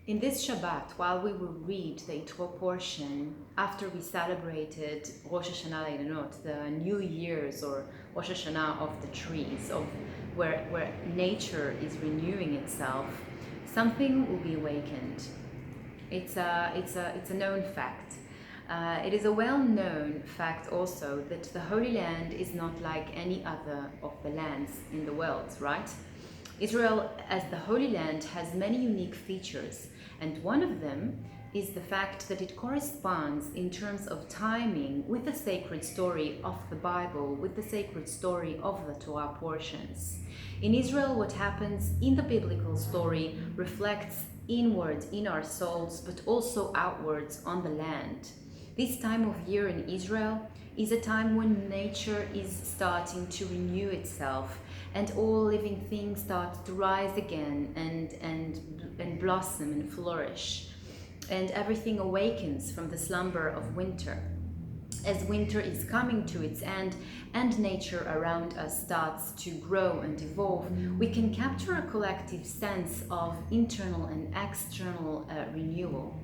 In this Shabbat, while we will read the Yithro portion, after we celebrated Rosh Hashanah Leilunot, the New Year's or Rosh Hashanah of the trees, of where nature is renewing itself, something will be awakened. It's a known fact. It is a well-known fact also that the Holy Land is not like any other of the lands in the world, right? Israel, as the Holy Land, has many unique features, and one of them is the fact that it corresponds in terms of timing with the sacred story of the Bible, with the sacred story of the Torah portions. In Israel, what happens in the biblical story reflects inwards in our souls, but also outwards on the land. This time of year in Israel is a time when nature is starting to renew itself, and all living things start to rise again and blossom and flourish, and everything awakens from the slumber of winter. As winter is coming to its end and nature around us starts to grow and evolve, we can capture a collective sense of internal and external renewal.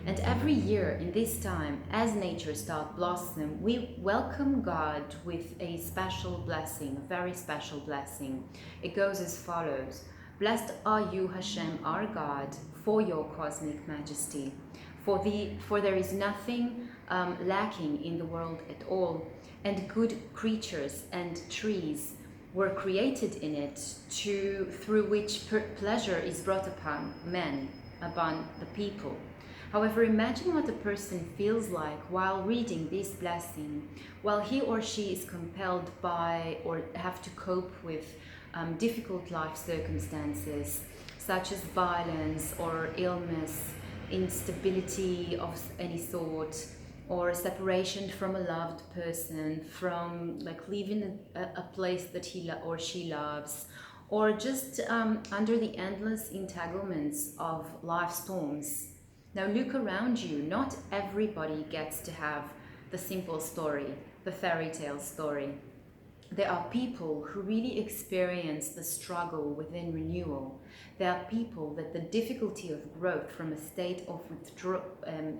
And every year in this time, as nature starts blossoming, we welcome God with a special blessing, a very special blessing. It goes as follows: Blessed are you, Hashem, our God, for your cosmic majesty. For there is nothing lacking in the world at all, and good creatures and trees were created in it, through which pleasure is brought upon men, upon the people. However, imagine what a person feels like while reading this blessing, while he or she is compelled by or have to cope with difficult life circumstances, such as violence or illness, instability of any sort, or separation from a loved person, from leaving a place that he or she loves, or just under the endless entanglements of life storms. Now look around you. Not everybody gets to have the simple story, the fairy tale story. There are people who really experience the struggle within renewal. There are people that the difficulty of growth from a state of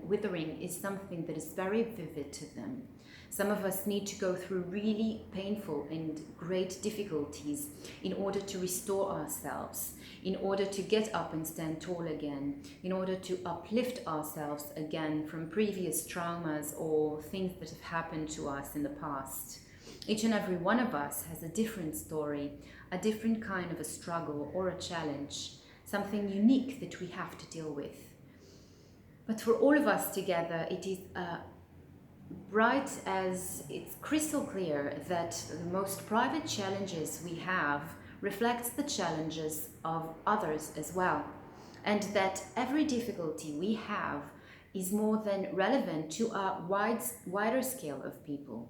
withering is something that is very vivid to them. Some of us need to go through really painful and great difficulties in order to restore ourselves, in order to get up and stand tall again, in order to uplift ourselves again from previous traumas or things that have happened to us in the past. Each and every one of us has a different story, a different kind of a struggle or a challenge, something unique that we have to deal with. But for all of us together, it is bright as it's crystal clear that the most private challenges we have reflects the challenges of others as well, and that every difficulty we have is more than relevant to a wider scale of people.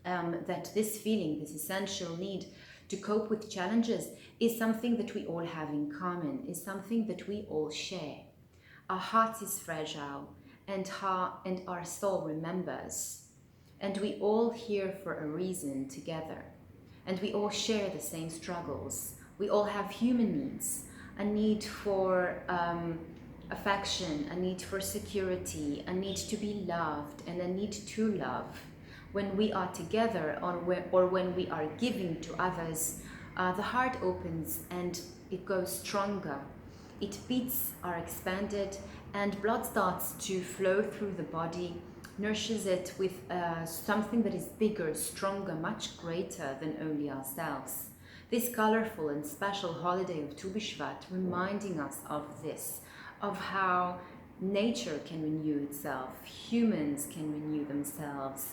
That this feeling, this essential need to cope with challenges is something that we all have in common, is something that we all share. Our heart is fragile, and our soul remembers. And we all here for a reason together. And we all share the same struggles. We all have human needs, a need for affection, a need for security, a need to be loved, and a need to love. When we are together or when we are giving to others, the heart opens and it goes stronger. Its beats are expanded and blood starts to flow through the body, nourishes it with something that is bigger, stronger, much greater than only ourselves. This colorful and special holiday of Tu B'Shvat reminding us of this, of how nature can renew itself, humans can renew themselves,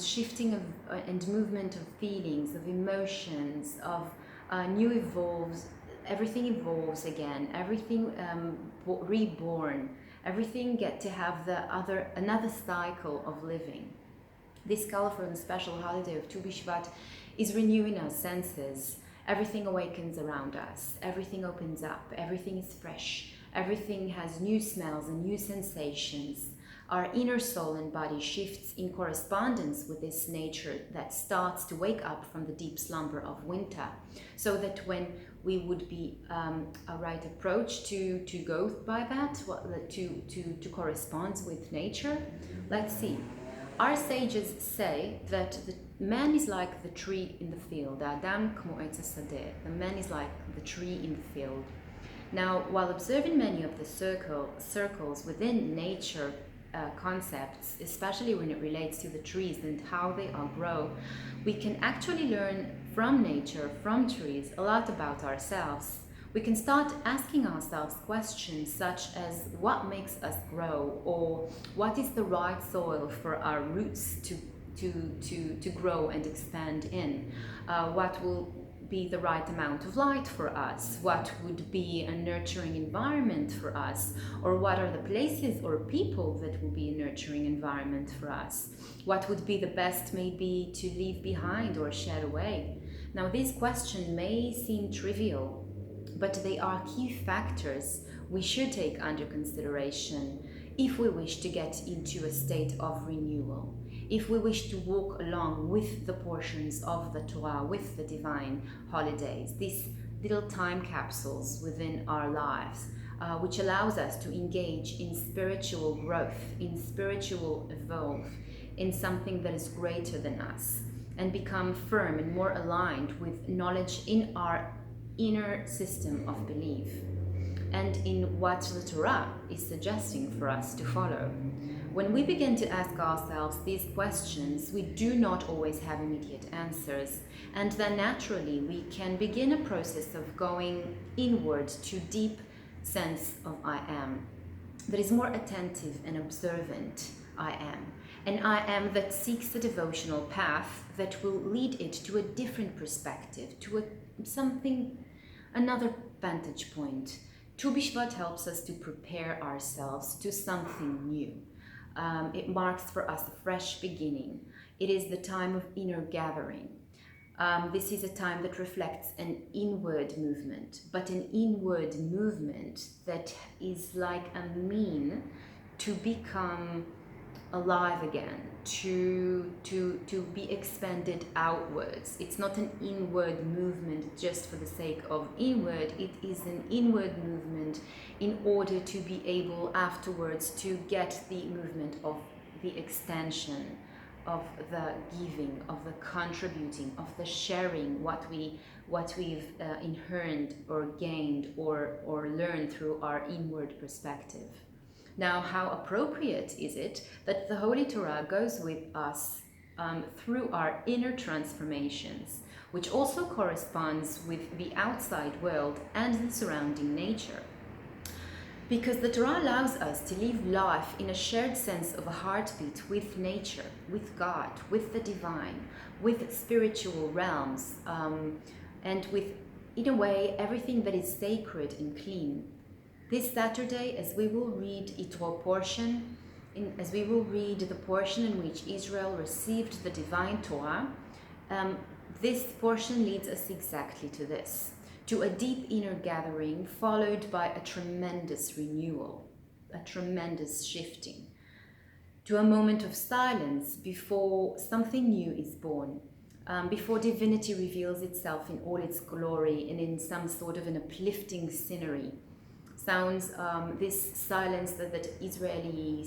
shifting of and movement of feelings, of emotions, of new evolves. Everything evolves again. Everything reborn. Everything get to have another cycle of living. This colorful and special holiday of Tu B'Shvat is renewing our senses. Everything awakens around us. Everything opens up. Everything is fresh. Everything has new smells and new sensations. our inner soul and body shifts in correspondence with this nature that starts to wake up from the deep slumber of winter, so that when we would be a right approach to go by that, to correspond with nature. Let's see. Our sages say that the man is like the tree in the field. Adam כמו עץ השדה. The man is like the tree in the field. Now, while observing many of the circles within nature concepts, especially when it relates to the trees and how they all grow, we can actually learn from nature, from trees, a lot about ourselves. We can start asking ourselves questions such as what makes us grow, or what is the right soil for our roots to grow and expand in, what will be the right amount of light for us, what would be a nurturing environment for us, or what are the places or people that will be a nurturing environment for us, what would be the best maybe to leave behind or shed away. Now, these questions may seem trivial, but they are key factors we should take under consideration if we wish to get into a state of renewal, if we wish to walk along with the portions of the Torah, with the divine holidays, these little time capsules within our lives, which allows us to engage in spiritual growth, in spiritual evolve, in something that is greater than us, and become firm and more aligned with knowledge in our inner system of belief, and in what the Torah is suggesting for us to follow. When we begin to ask ourselves these questions, we do not always have immediate answers, and then naturally we can begin a process of going inward to deep sense of I am, that is more attentive and observant I am, an I am that seeks a devotional path that will lead it to a different perspective, to another vantage point. Tu B'Shvat helps us to prepare ourselves to something new. It marks for us a fresh beginning. It is the time of inner gathering. This is a time that reflects an inward movement, but an inward movement that is like a mean to become alive again, to be expanded outwards. It's not an inward movement just for the sake of inward. It is an inward movement in order to be able afterwards to get the movement of the extension, of the giving, of the contributing, of the sharing what we've inherited or gained or learned through our inward perspective. Now, how appropriate is it that the Holy Torah goes with us through our inner transformations, which also corresponds with the outside world and the surrounding nature? Because the Torah allows us to live life in a shared sense of a heartbeat with nature, with God, with the divine, with spiritual realms, and with, in a way, everything that is sacred and clean. This Saturday, as we will read Yithro portion, as we will read the portion in which Israel received the divine Torah, this portion leads us exactly to this, to a deep inner gathering followed by a tremendous renewal, a tremendous shifting, to a moment of silence before something new is born, before divinity reveals itself in all its glory and in some sort of an uplifting scenery. Sounds this silence that Israeli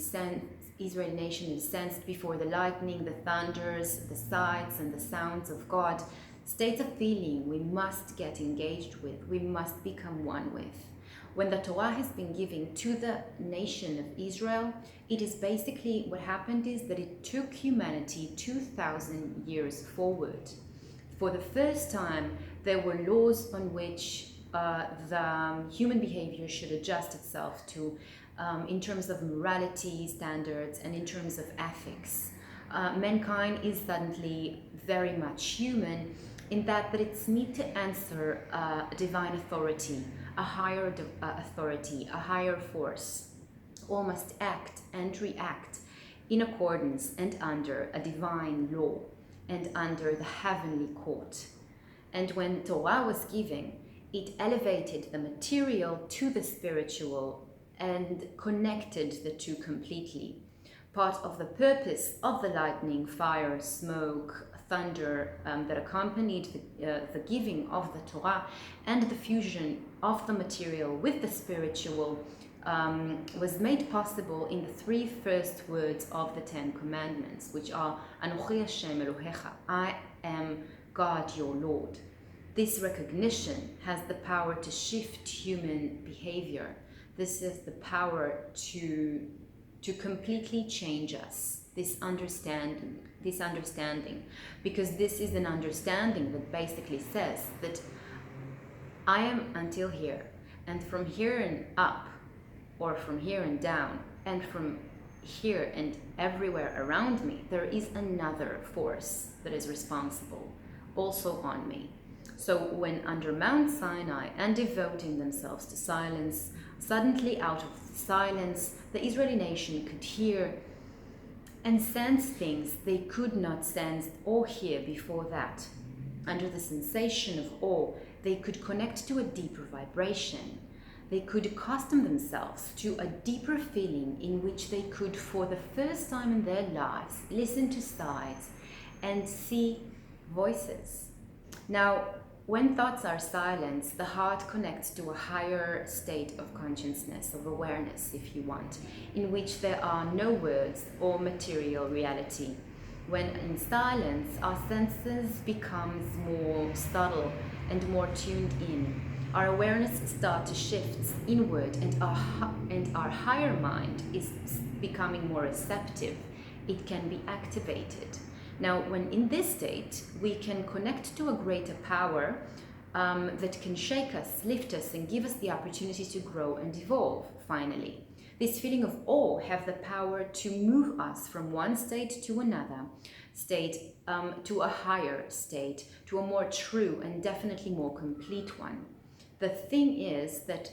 nation is sensed before the lightning, the thunders, the sights and the sounds of God, states of feeling we must get engaged with, we must become one with. When the Torah has been given to the nation of Israel, it is basically what happened is that it took humanity 2,000 years forward. For the first time, there were laws on which the human behavior should adjust itself to in terms of morality standards and in terms of ethics. Mankind is suddenly very much human in that it's need to answer a divine authority, a higher authority, a higher force, or must act and react in accordance and under a divine law and under the heavenly court. And when Torah was given, it elevated the material to the spiritual and connected the two completely. part of the purpose of the lightning, fire, smoke, thunder that accompanied the giving of the Torah and the fusion of the material with the spiritual was made possible in the three first words of the Ten Commandments, which are Anochi Hashem Elohecha, I am God your Lord. This recognition has the power to shift human behavior. This is the power to completely change us, this understanding, because this is an understanding that basically says that I am until here, and from here and up, or from here and down, and from here and everywhere around me, there is another force that is responsible, also on me. So when under Mount Sinai and devoting themselves to silence, suddenly out of silence, the Israeli nation could hear and sense things they could not sense or hear before that. Under the sensation of awe, they could connect to a deeper vibration. They could accustom themselves to a deeper feeling in which they could, for the first time in their lives, listen to sighs and see voices. Now, when thoughts are silenced, the heart connects to a higher state of consciousness, of awareness, if you want, in which there are no words or material reality. When in silence, our senses becomes more subtle and more tuned in. Our awareness starts to shift inward, and our higher mind is becoming more receptive. It can be activated. Now, when in this state, we can connect to a greater power that can shake us, lift us, and give us the opportunity to grow and evolve, finally. This feeling of awe have the power to move us from one state to another state, to a higher state, to a more true and definitely more complete one. The thing is that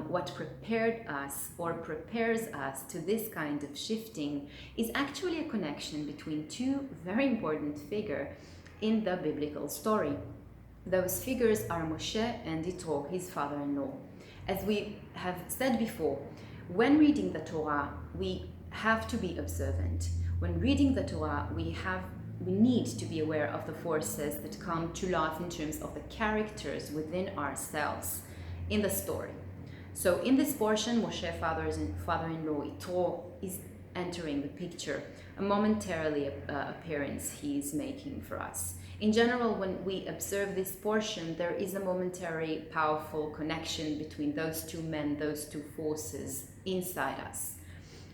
what prepared us or prepares us to this kind of shifting is actually a connection between two very important figures in the biblical story. Those figures are Moshe and Yithro, his father-in-law. As we have said before, when reading the Torah, we have to be observant. When reading the Torah, we need to be aware of the forces that come to life in terms of the characters within ourselves in the story. So in this portion, Moshe, father-in-law, Yithro, is entering the picture, a momentarily appearance he is making for us. In general, when we observe this portion, there is a momentary, powerful connection between those two men, those two forces inside us,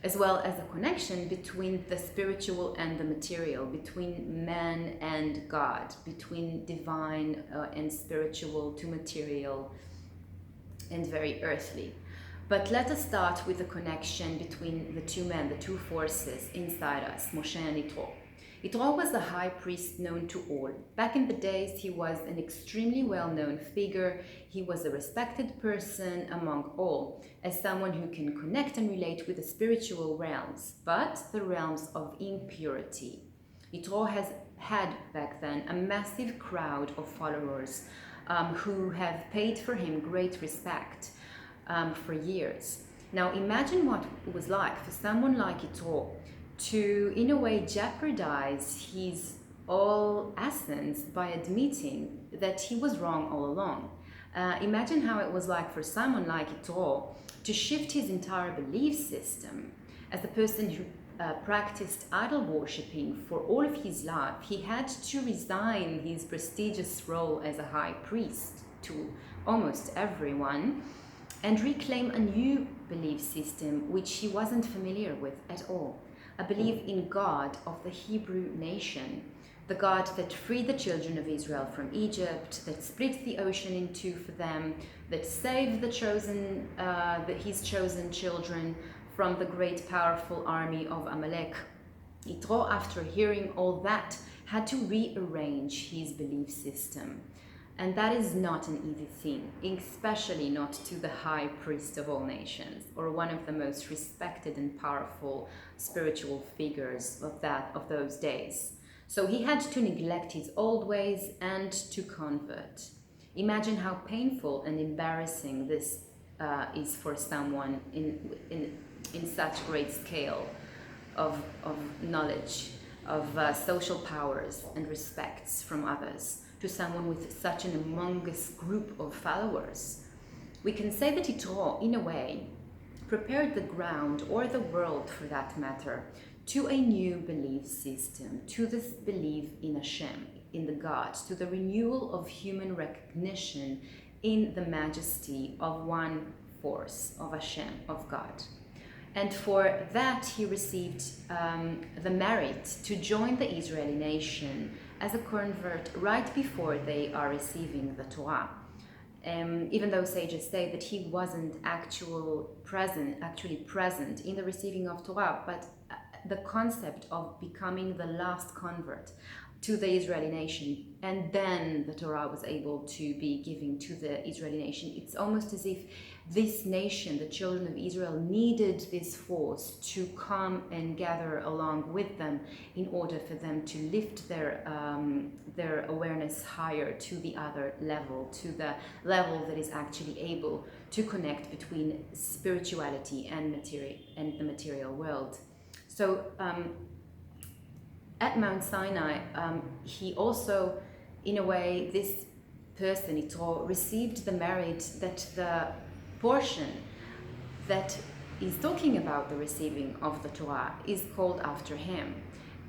as well as a connection between the spiritual and the material, between man and God, between divine and spiritual to material and very earthly. But let us start with the connection between the two men, the two forces inside us, Moshe and Yithro. Yithro was the high priest known to all. Back in the days, he was an extremely well-known figure. He was a respected person among all, as someone who can connect and relate with the spiritual realms, but the realms of impurity. Yithro has had back then a massive crowd of followers who have paid for him great respect for years. Now imagine what it was like for someone like Yithro to, in a way, jeopardize his whole essence by admitting that he was wrong all along. Imagine how it was like for someone like Yithro to shift his entire belief system. As a person who practiced idol worshipping for all of his life, he had to resign his prestigious role as a high priest to almost everyone and reclaim a new belief system which he wasn't familiar with at all. A belief in God of the Hebrew nation, the God that freed the children of Israel from Egypt, that split the ocean in two for them, that saved his chosen children from the great powerful army of Amalek. Yithro, after hearing all that, had to rearrange his belief system. And that is not an easy thing, especially not to the high priest of all nations, or one of the most respected and powerful spiritual figures of those days. So he had to neglect his old ways and to convert. Imagine how painful and embarrassing this is for someone in such great scale. of knowledge, of social powers and respects from others to someone with such an humongous group of followers. We can say that Yithro, in a way, prepared the ground, or the world for that matter, to a new belief system, to this belief in Hashem, in the God, to the renewal of human recognition in the majesty of one force, of Hashem, of God. And for that he received the merit to join the Israeli nation as a convert right before they are receiving the Torah. Even though sages say that he wasn't actually present in the receiving of Torah, but the concept of becoming the last convert to the Israeli nation, and then the Torah was able to be given to the Israeli nation. It's almost as if this nation, the children of Israel, needed this force to come and gather along with them in order for them to lift their awareness higher to the other level, to the level that is actually able to connect between spirituality and the material world. So at Mount Sinai, he also, in a way, this person, Yithro, received the merit that the portion that is talking about the receiving of the Torah is called after him.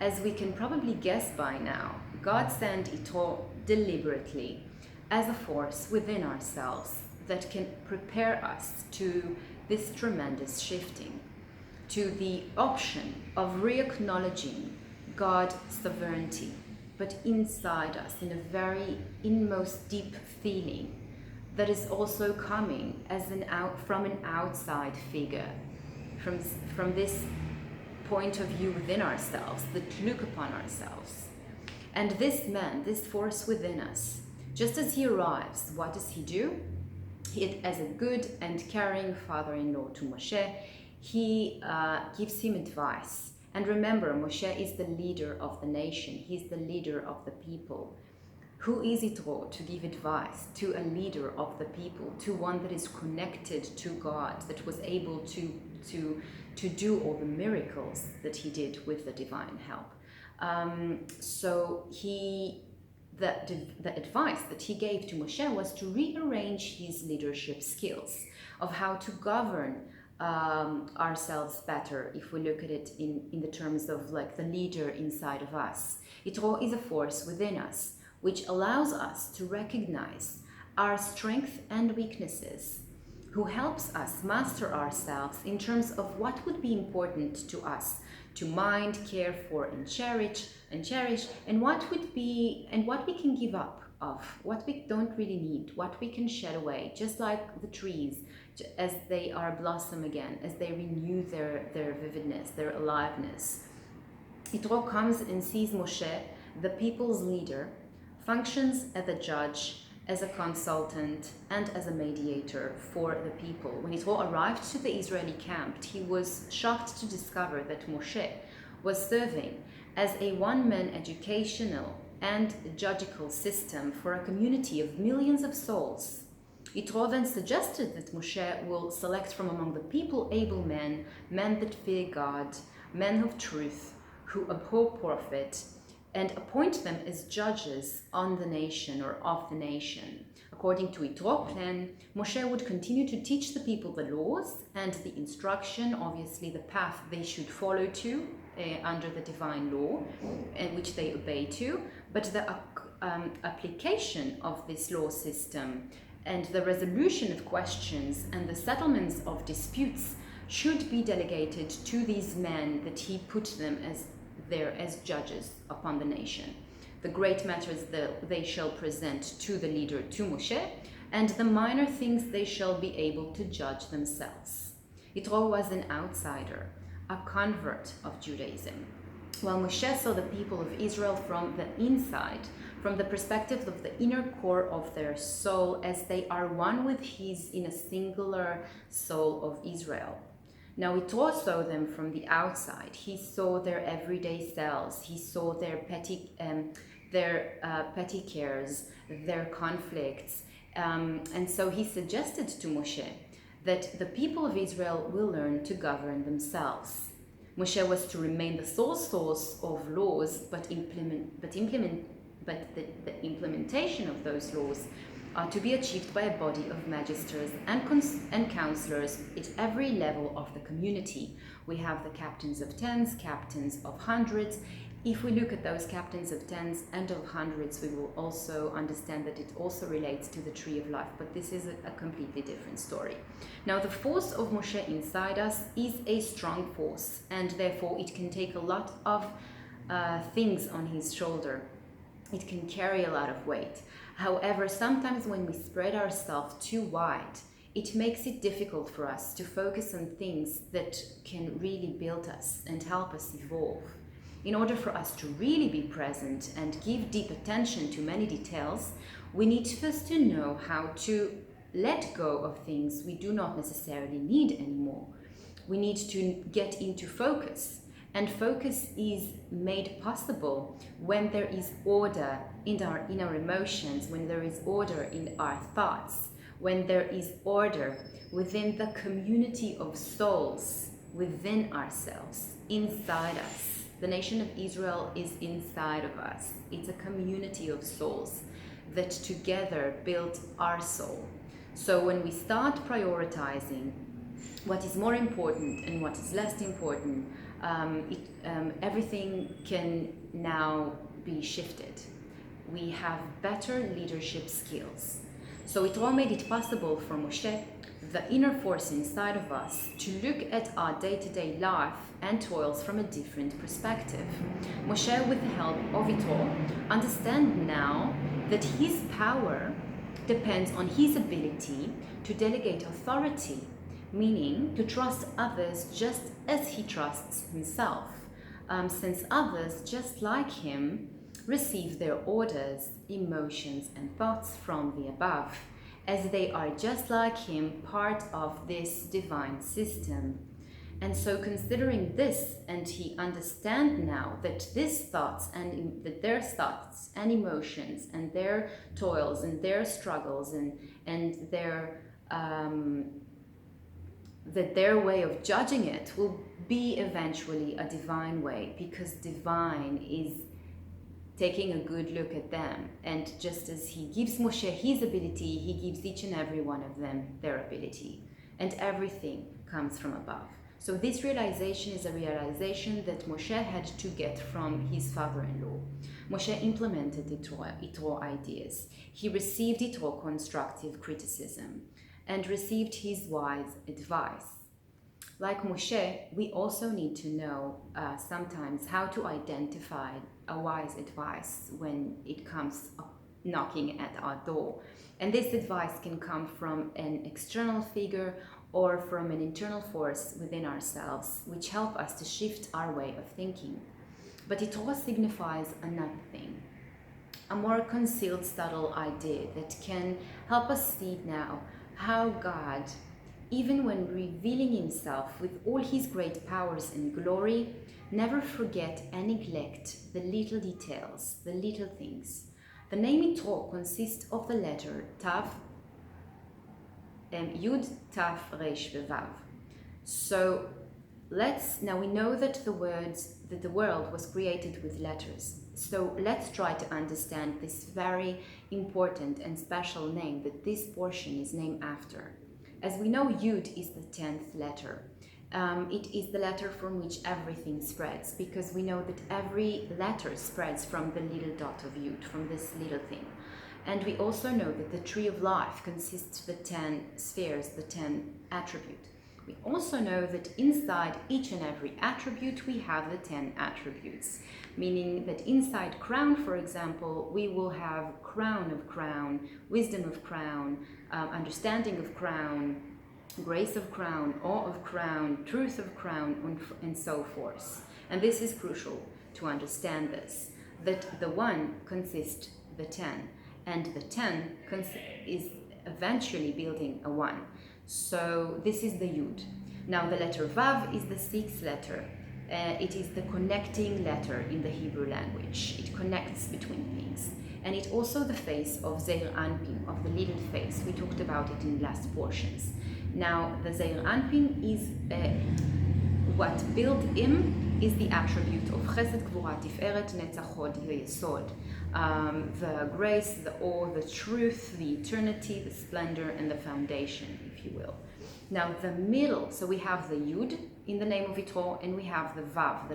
As we can probably guess by now, God sent Yithro deliberately as a force within ourselves that can prepare us to this tremendous shifting, to the option of re-acknowledging God's sovereignty, but inside us, in a very inmost deep feeling that is also coming as from an outside figure, from this point of view within ourselves, that look upon ourselves. And this man, this force within us, just as he arrives, what does he do? As a good and caring father-in-law to Moshe, he gives him advice. And remember, Moshe is the leader of the nation. He's the leader of the people. Who is Yithro to give advice to a leader of the people, to one that is connected to God, that was able to do all the miracles that he did with the divine help? So the advice that he gave to Moshe was to rearrange his leadership skills, of how to govern ourselves better, if we look at it in the terms of like the leader inside of us. Yithro is a force within us, which allows us to recognize our strengths and weaknesses, who helps us master ourselves in terms of what would be important to us to mind, care for, and cherish, and what we can give up of, what we don't really need, what we can shed away, just like the trees, as they are blossom again, as they renew their vividness, their aliveness. Yithro comes and sees Moshe, the people's leader, functions as a judge, as a consultant, and as a mediator for the people. When Yithro arrived to the Israeli camp, he was shocked to discover that Moshe was serving as a one-man educational and judicial system for a community of millions of souls. Yithro then suggested that Moshe will select from among the people able men that fear God, men of truth, who abhor profit, and appoint them as judges on the nation, or of the nation. According to Yithro's plan, Moshe would continue to teach the people the laws and the instruction, obviously the path they should follow to under the divine law, and which they obey to, but the application of this law system and the resolution of questions and the settlements of disputes should be delegated to these men that he put them as judges upon the nation. The great matters they shall present to the leader, to Moshe, and the minor things they shall be able to judge themselves. Yithro was an outsider, a convert of Judaism, while Moshe saw the people of Israel from the inside, from the perspective of the inner core of their soul, as they are one with his in a singular soul of Israel. Now Yithro saw them from the outside. He saw their everyday selves. He saw their petty cares, their conflicts, and so he suggested to Moshe that the people of Israel will learn to govern themselves. Moshe was to remain the sole source of laws, but the implementation of those laws are to be achieved by a body of magisters and counselors at every level of the community. We have the captains of tens, captains of hundreds. If we look at those captains of tens and of hundreds, we will also understand that it also relates to the tree of life, but this is a completely different story. Now, the force of Moshe inside us is a strong force, and therefore it can take a lot of things on his shoulder. It can carry a lot of weight. However, sometimes when we spread ourselves too wide, it makes it difficult for us to focus on things that can really build us and help us evolve. In order for us to really be present and give deep attention to many details, we need first to know how to let go of things we do not necessarily need anymore. We need to get into focus. And focus is made possible when there is order in our emotions, when there is order in our thoughts, when there is order within the community of souls within ourselves, inside us. The nation of Israel is inside of us. It's a community of souls that together build our soul. So when we start prioritizing what is more important and what is less important, everything can now be shifted. We have better leadership skills. So Yithro made it possible for Moshe, the inner force inside of us, to look at our day-to-day life and toils from a different perspective. Moshe, with the help of Yithro, understands now that his power depends on his ability to delegate authority, meaning to trust others just as he trusts himself, since others, just like him, receive their orders, emotions, and thoughts from the above, as they are just like him, part of this divine system. And so considering this, and he understands now that these thoughts and that their thoughts and emotions and their toils and their struggles and their that their way of judging it will be eventually a divine way, because divine is taking a good look at them. And just as he gives Moshe his ability, he gives each and every one of them their ability. And everything comes from above. So this realization is a realization that Moshe had to get from his father-in-law. Moshe implemented Yithro ideas. He received Yithro constructive criticism and received his wise advice. Like Moshe, we also need to know sometimes how to identify a wise advice when it comes knocking at our door. And this advice can come from an external figure or from an internal force within ourselves, which help us to shift our way of thinking. But it all signifies another thing, a more concealed, subtle idea that can help us see now how God, even when revealing himself with all his great powers and glory, never forget and neglect the little details, the little things. The name Yithro consists of the letter Tav, Yud, Tav, Resh, Vav. So now we know that the world was created with letters. So let's try to understand this very important and special name that this portion is named after. As we know, Yud is the 10th letter. It is the letter from which everything spreads, because we know that every letter spreads from the little dot of Yud, from this little thing. And we also know that the tree of life consists of the 10 spheres, the 10 attributes. We also know that inside each and every attribute we have the 10 attributes, meaning that inside crown, for example, we will have crown of crown, wisdom of crown, understanding of crown, grace of crown, awe of crown, truth of crown, and so forth. And this is crucial to understand this, that the one consists the 10, and the 10 is eventually building a 1. So this is the Yud. Now the letter Vav is the 6th letter. It is the connecting letter in the Hebrew language. It connects between things. And it's also the face of Zeir Anpin, of the little face. We talked about it in last portions. Now the Zeir Anpin is what built him is the attribute of Chesed, Gvura, Tiferet, Netzach, Hod, Yesod. The grace, the awe, the truth, the eternity, the splendor, and the foundation, if you will. Now the middle, so we have the Yud in the name of Yithro, and we have the Vav,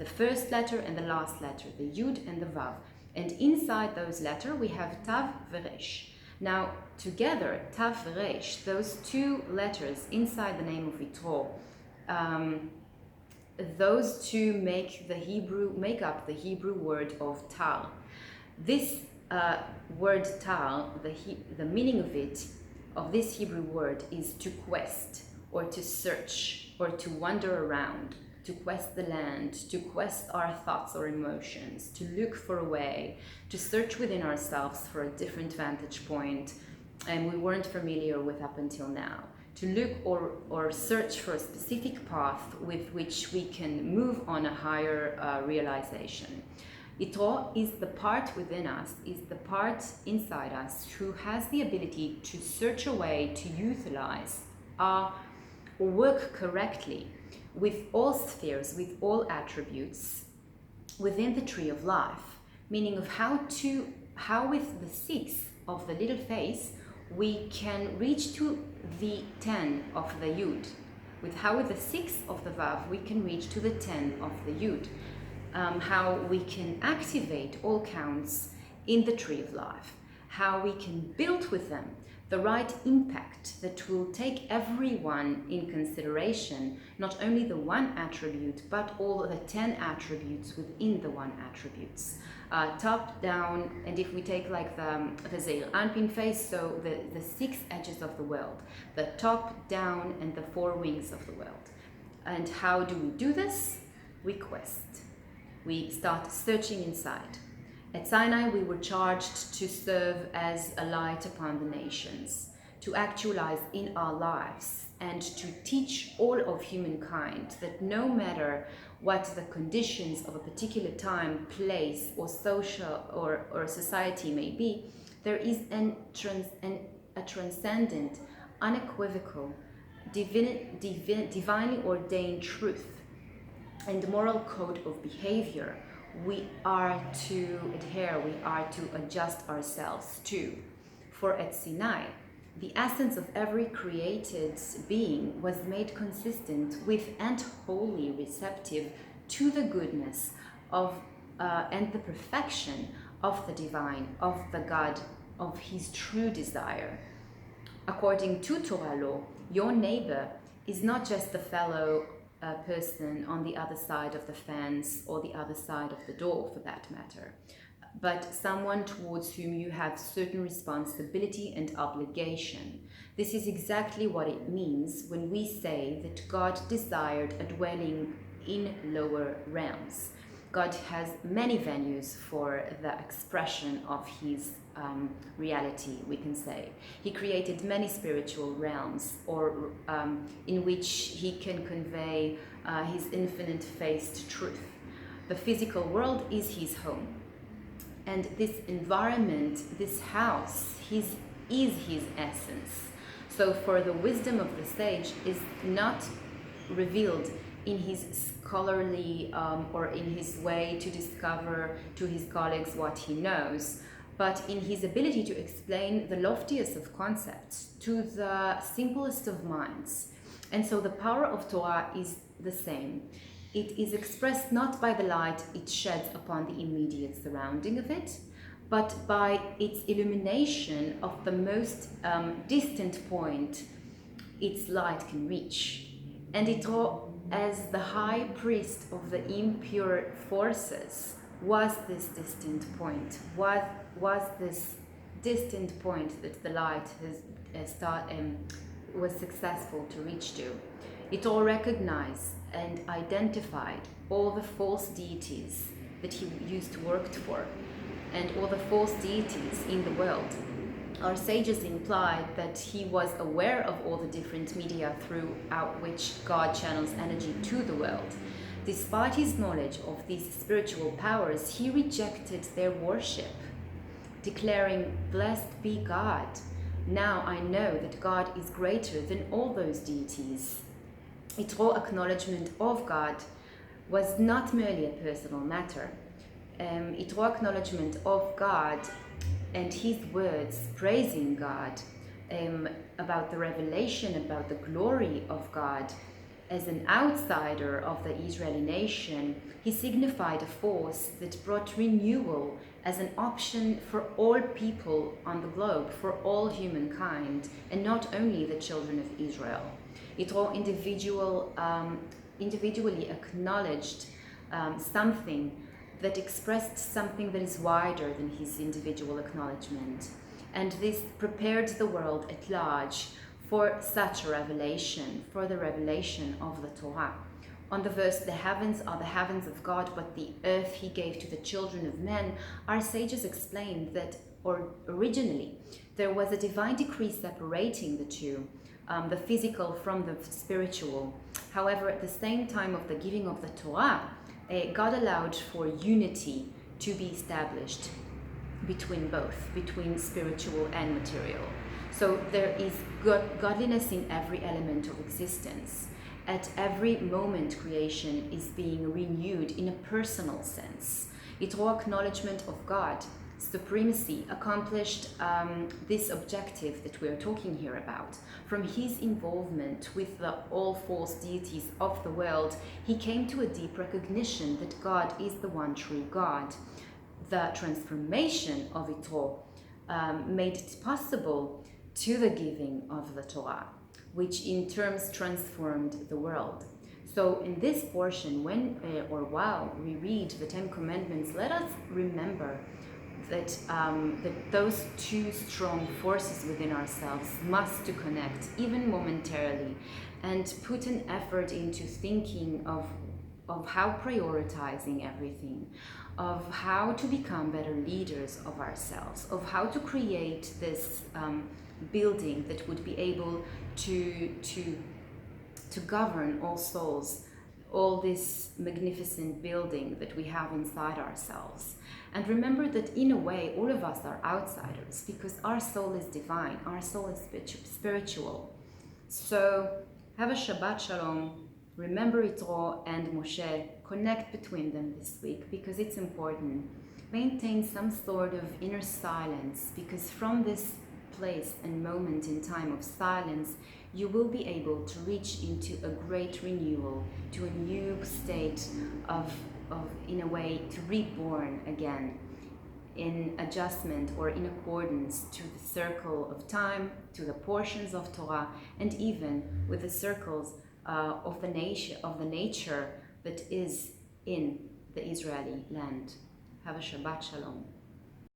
the first letter and the last letter, the Yud and the Vav. And inside those letters we have Tav Veresh. Now together, Tav Veresh, those two letters inside the name of Yithro, those two make up the Hebrew word of Tal. This word Tal, the meaning of this Hebrew word is to quest, or to search, or to wander around, to quest the land, to quest our thoughts or emotions, to look for a way, to search within ourselves for a different vantage point, and we weren't familiar with up until now. To look or search for a specific path with which we can move on a higher realization. Yithro is the part within us, is the part inside us who has the ability to search a way to utilize or work correctly with all spheres, with all attributes within the tree of life, meaning of how with the 6 of the little face we can reach to the 10 of the Yud. With the 6 of the Vav we can reach to the 10 of the Yud. How we can activate all counts in the tree of life. How we can build with them the right impact that will take everyone in consideration, not only the one attribute, but all the 10 attributes within the one attributes. Top, down, and if we take like the Zeir Anpin face, so the 6 edges of the world, the top, down, and the 4 wings of the world. And how do we do this? We quest. We start searching inside. At Sinai, we were charged to serve as a light upon the nations, to actualize in our lives, and to teach all of humankind that no matter what the conditions of a particular time, place, or social or society may be, there is a transcendent, unequivocal, divinely ordained truth and moral code of behavior we are to adhere, we are to adjust ourselves to. For at Sinai, the essence of every created being was made consistent with and wholly receptive to the goodness of and the perfection of the divine, of the God, of his true desire. According to Torah law, your neighbor is not just the fellow person on the other side of the fence or the other side of the door, for that matter, but someone towards whom you have certain responsibility and obligation. This is exactly what it means when we say that God desired a dwelling in lower realms. God has many venues for the expression of his reality, we can say. He created many spiritual realms, or in which he can convey his infinite-faced truth. The physical world is his home. And this environment, this house, is his essence. So for the wisdom of the sage is not revealed in his scholarly or in his way to discover to his colleagues what he knows, but in his ability to explain the loftiest of concepts to the simplest of minds. And so the power of Torah is the same. It is expressed not by the light it sheds upon the immediate surrounding of it, but by its illumination of the most distant point its light can reach. And Yithro, as the high priest of the impure forces, was this distant point, was this distant point that the light was successful to reach to. Yithro recognized and identified all the false deities that he used to work for, and all the false deities in the world. Our sages implied that he was aware of all the different media throughout which God channels energy to the world. Despite his knowledge of these spiritual powers, he rejected their worship, declaring, "Blessed be God. Now I know that God is greater than all those deities." Yithro acknowledgement of God was not merely a personal matter. Yithro acknowledgement of God and his words praising God, about the revelation, about the glory of God. As an outsider of the Israeli nation, he signified a force that brought renewal as an option for all people on the globe, for all humankind, and not only the children of Israel. Yithro individually acknowledged something that expressed something that is wider than his individual acknowledgement. And this prepared the world at large for such a revelation, for the revelation of the Torah. On the verse, the heavens are the heavens of God, but the earth he gave to the children of men, our sages explained that originally there was a divine decree separating the two, the physical from the spiritual. However, at the same time of the giving of the Torah, God allowed for unity to be established between both, between spiritual and material. So there is godliness in every element of existence. At every moment, creation is being renewed in a personal sense. Yithro acknowledgement of God, supremacy, accomplished this objective that we are talking here about. From his involvement with the all false deities of the world, he came to a deep recognition that God is the one true God. The transformation of Yithro made it possible to the giving of the Torah, which in terms transformed the world. So in this portion, when or while we read the Ten Commandments, let us remember that those two strong forces within ourselves must to connect, even momentarily, and put an effort into thinking of how prioritizing everything, of how to become better leaders of ourselves, of how to create this building that would be able to govern all souls, all this magnificent building that we have inside ourselves. And remember that in a way, all of us are outsiders because our soul is divine, our soul is spiritual. So have a Shabbat Shalom. Remember Yithro and Moshe. Connect between them this week because it's important. Maintain some sort of inner silence, because from this place and moment in time of silence, you will be able to reach into a great renewal, to a new state of in a way, to reborn again in adjustment or in accordance to the circle of time, to the portions of Torah, and even with the circles of the nature that is in the Israeli land. Have a Shabbat Shalom.